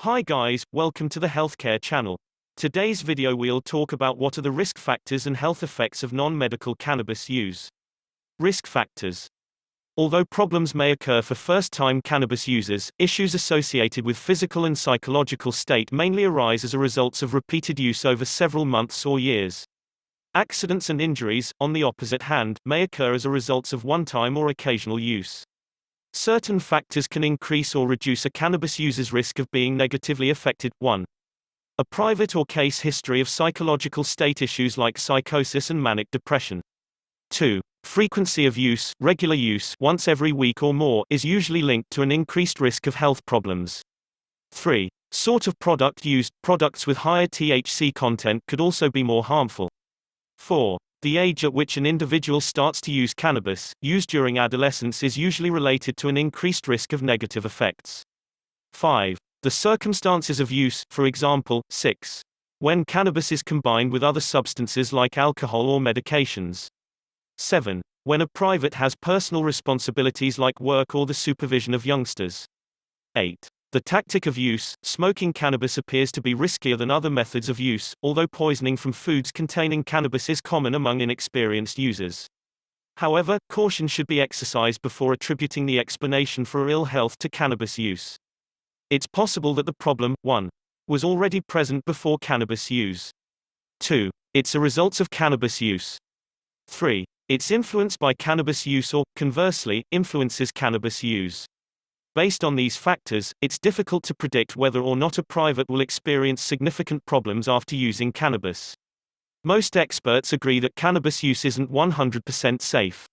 Hi guys, welcome to the Healthcare channel. Today's video we'll talk about what are the risk factors and health effects of non-medical cannabis use. Risk factors. Although problems may occur for first-time cannabis users, issues associated with physical and psychological state mainly arise as a result of repeated use over several months or years. Accidents and injuries, on the opposite hand, may occur as a result of one-time or occasional use. Certain factors can increase or reduce a cannabis user's risk of being negatively affected. 1. A private or case history of psychological state issues like psychosis and manic depression. 2. Frequency of use, regular use, once every week or more, is usually linked to an increased risk of health problems. 3. Sort of product used, products with higher THC content could also be more harmful. 4. The age at which an individual starts to use cannabis, used during adolescence, is usually related to an increased risk of negative effects. 5. The circumstances of use, for example. 6. When cannabis is combined with other substances like alcohol or medications. 7. When a private has personal responsibilities like work or the supervision of youngsters. 8. The tactic of use, smoking cannabis appears to be riskier than other methods of use, although poisoning from foods containing cannabis is common among inexperienced users. However, caution should be exercised before attributing the explanation for ill health to cannabis use. It's possible that the problem, 1. was already present before cannabis use. 2. It's a result of cannabis use. 3. It's influenced by cannabis use or, conversely, influences cannabis use. Based on these factors, it's difficult to predict whether or not a private will experience significant problems after using cannabis. Most experts agree that cannabis use isn't 100% safe.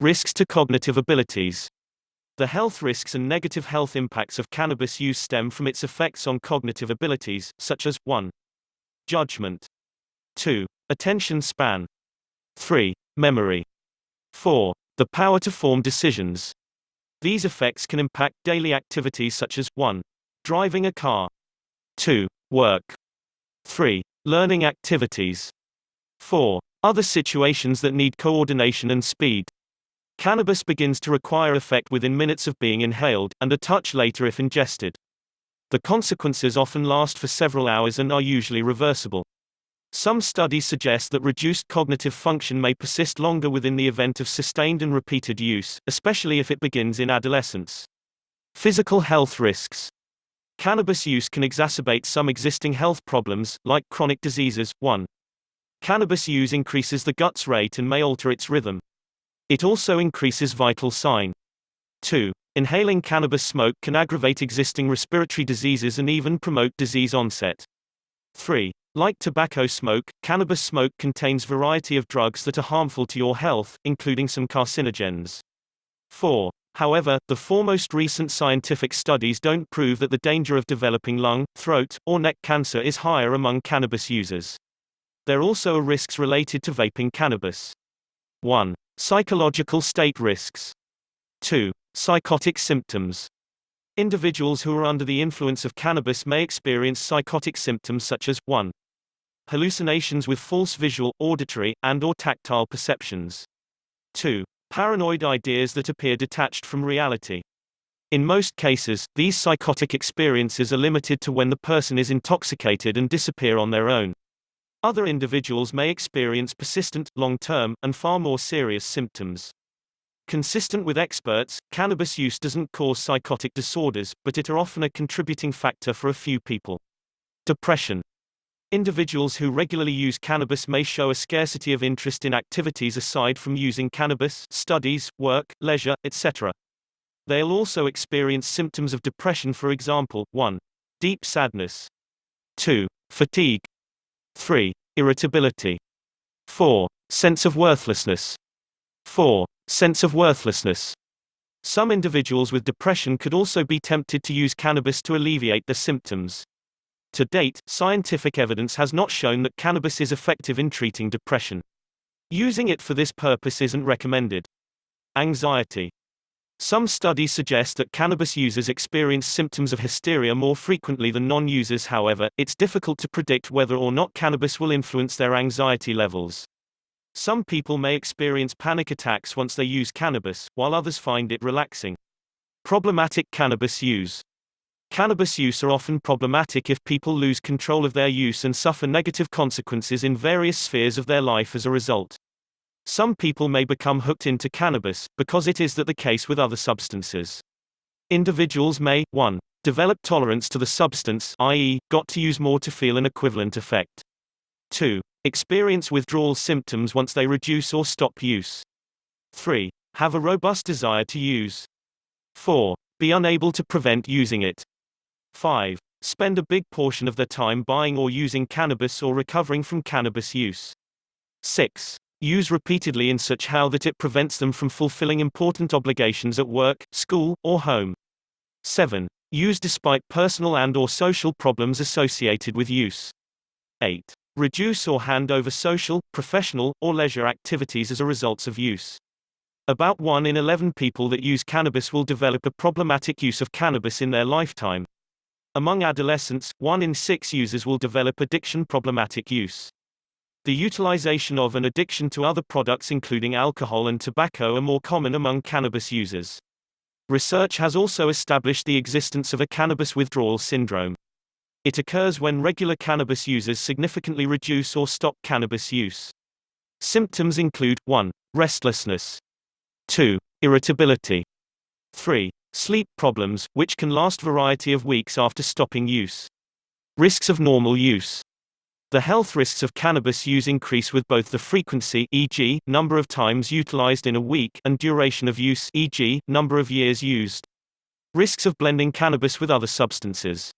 Risks to cognitive abilities. The health risks and negative health impacts of cannabis use stem from its effects on cognitive abilities, such as 1. Judgment. 2. Attention span. 3. Memory. 4. The power to form decisions. These effects can impact daily activities such as 1. Driving a car. 2. Work. 3. Learning activities. 4. Other situations that need coordination and speed. Cannabis begins to require effect within minutes of being inhaled, and a touch later if ingested. The consequences often last for several hours and are usually reversible. Some studies suggest that reduced cognitive function may persist longer within the event of sustained and repeated use, especially if it begins in adolescence. Physical health risks. Cannabis use can exacerbate some existing health problems, like chronic diseases. 1. Cannabis use increases the gut's rate and may alter its rhythm. It also increases vital sign. 2. Inhaling cannabis smoke can aggravate existing respiratory diseases and even promote disease onset. 3. Like tobacco smoke, cannabis smoke contains variety of drugs that are harmful to your health, including some carcinogens. 4. However, the foremost recent scientific studies don't prove that the danger of developing lung, throat, or neck cancer is higher among cannabis users. There also are risks related to vaping cannabis. 1. Psychological state risks. 2. Psychotic symptoms. Individuals who are under the influence of cannabis may experience psychotic symptoms such as 1. Hallucinations with false visual, auditory, and/or tactile perceptions. 2. Paranoid ideas that appear detached from reality. In most cases, these psychotic experiences are limited to when the person is intoxicated and disappear on their own. Other individuals may experience persistent, long-term, and far more serious symptoms. Consistent with experts, cannabis use doesn't cause psychotic disorders, but it are often a contributing factor for a few people. Depression. Individuals who regularly use cannabis may show a scarcity of interest in activities aside from using cannabis, studies, work, leisure, etc. They'll also experience symptoms of depression, for example, 1. Deep sadness. 2. Fatigue. 3. Irritability. 4. Sense of worthlessness. 4. Sense of worthlessness. Some individuals with depression could also be tempted to use cannabis to alleviate their symptoms. To date, scientific evidence has not shown that cannabis is effective in treating depression. Using it for this purpose isn't recommended. Anxiety. Some studies suggest that cannabis users experience symptoms of hysteria more frequently than non-users. However, it's difficult to predict whether or not cannabis will influence their anxiety levels. Some people may experience panic attacks once they use cannabis, while others find it relaxing. Problematic cannabis use. Cannabis use are often problematic if people lose control of their use and suffer negative consequences in various spheres of their life as a result. Some people may become hooked into cannabis, because it is that the case with other substances. Individuals may, 1. Develop tolerance to the substance, i.e., got to use more to feel an equivalent effect. 2. Experience withdrawal symptoms once they reduce or stop use. 3. Have a robust desire to use. 4. Be unable to prevent using it. 5. Spend a big portion of their time buying or using cannabis or recovering from cannabis use. 6. Use repeatedly in such how that it prevents them from fulfilling important obligations at work, school, or home. 7. Use despite personal and/or social problems associated with use. 8. Reduce or hand over social, professional, or leisure activities as a result of use. About 1 in 11 people that use cannabis will develop a problematic use of cannabis in their lifetime. Among adolescents, 1 in 6 users will develop addiction-problematic use. The utilization of and addiction to other products including alcohol and tobacco are more common among cannabis users. Research has also established the existence of a cannabis withdrawal syndrome. It occurs when regular cannabis users significantly reduce or stop cannabis use. Symptoms include 1. Restlessness. 2. Irritability. 3. Sleep problems, which can last variety of weeks after stopping use. Risks of normal use. The health risks of cannabis use increase with both the frequency, e.g., number of times utilized in a week, and duration of use, e.g., number of years used. Risks of blending cannabis with other substances.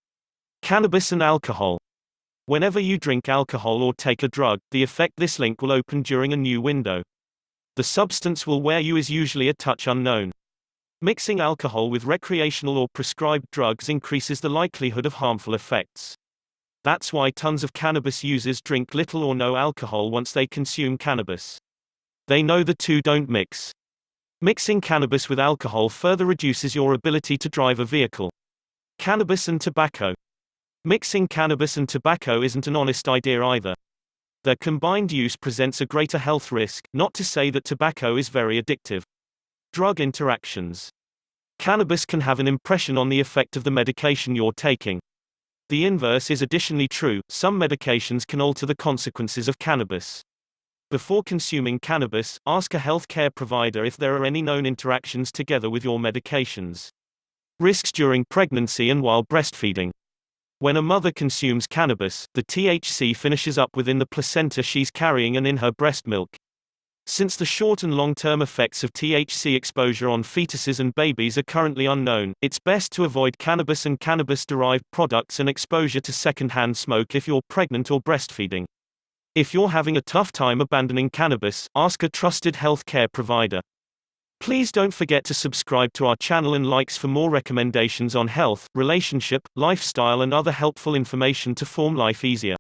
Cannabis and alcohol. Whenever you drink alcohol or take a drug, the effect this link will open during a new window. The substance will where you is usually a touch unknown. Mixing alcohol with recreational or prescribed drugs increases the likelihood of harmful effects. That's why tons of cannabis users drink little or no alcohol once they consume cannabis. They know the two don't mix. Mixing cannabis with alcohol further reduces your ability to drive a vehicle. Cannabis and tobacco. Mixing cannabis and tobacco isn't an honest idea either. Their combined use presents a greater health risk, not to say that tobacco is very addictive. Drug interactions. Cannabis can have an impression on the effect of the medication you're taking. The inverse is additionally true, some medications can alter the consequences of cannabis. Before consuming cannabis, ask a healthcare provider if there are any known interactions together with your medications. Risks during pregnancy and while breastfeeding. When a mother consumes cannabis, the THC finishes up within the placenta she's carrying and in her breast milk. Since the short and long-term effects of THC exposure on fetuses and babies are currently unknown, it's best to avoid cannabis and cannabis-derived products and exposure to second-hand smoke if you're pregnant or breastfeeding. If you're having a tough time abandoning cannabis, ask a trusted healthcare provider. Please don't forget to subscribe to our channel and likes for more recommendations on health, relationship, lifestyle and other helpful information to form life easier.